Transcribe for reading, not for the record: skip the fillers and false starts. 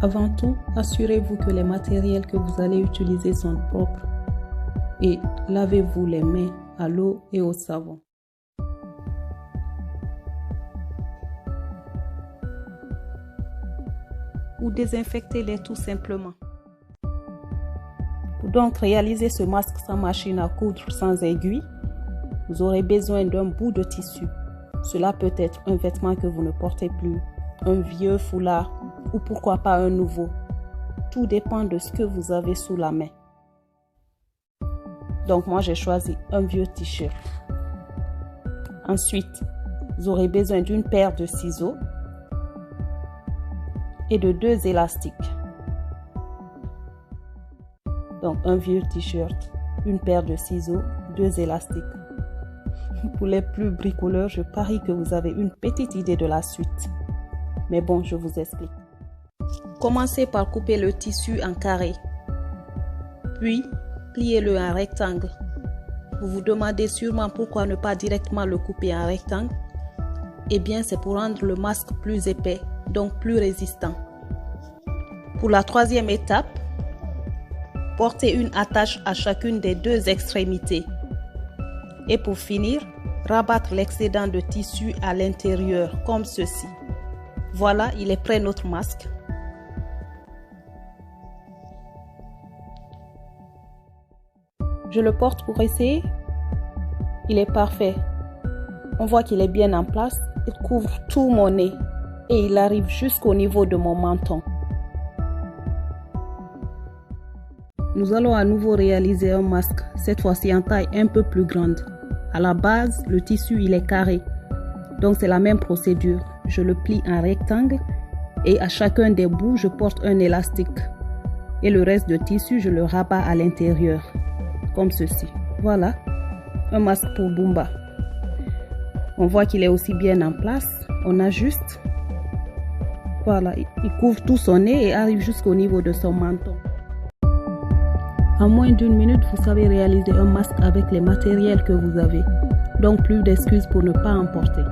Avant tout, assurez-vous que les matériels que vous allez utiliser sont propres et lavez-vous les mains à l'eau et au savon. Ou désinfectez-les tout simplement. Pour donc réaliser ce masque sans machine à coudre, sans aiguille, vous aurez besoin d'un bout de tissu. Cela peut être un vêtement que vous ne portez plus, un vieux foulard ou pourquoi pas un nouveau. Tout dépend de ce que vous avez sous la main. Donc moi j'ai choisi un vieux t-shirt. Ensuite, vous aurez besoin d'une paire de ciseaux et de 2 élastiques. Donc un vieux t-shirt, une paire de ciseaux, 2 élastiques. Pour les plus bricoleurs, je parie que vous avez une petite idée de la suite. Mais bon, je vous explique. Commencez par couper le tissu en carré. Puis, pliez-le en rectangle. Vous vous demandez sûrement pourquoi ne pas directement le couper en rectangle. Eh bien, c'est pour rendre le masque plus épais, donc plus résistant. Pour la troisième étape, portez une attache à chacune des 2 extrémités. Et pour finir, rabattre l'excédent de tissu à l'intérieur, comme ceci. Voilà, il est prêt notre masque. Je le porte pour essayer. Il est parfait. On voit qu'il est bien en place. Il couvre tout mon nez et il arrive jusqu'au niveau de mon menton. Nous allons à nouveau réaliser un masque, cette fois-ci en taille un peu plus grande. À la base, le tissu il est carré, donc c'est la même procédure. Je le plie en rectangle et à chacun des bouts, je porte un élastique. Et le reste de tissu, je le rabats à l'intérieur, comme ceci. Voilà, un masque pour Bumba. On voit qu'il est aussi bien en place. On ajuste. Voilà, il couvre tout son nez et arrive jusqu'au niveau de son menton. En moins d'1 minute, vous savez réaliser un masque avec les matériels que vous avez. Donc plus d'excuses pour ne pas en porter.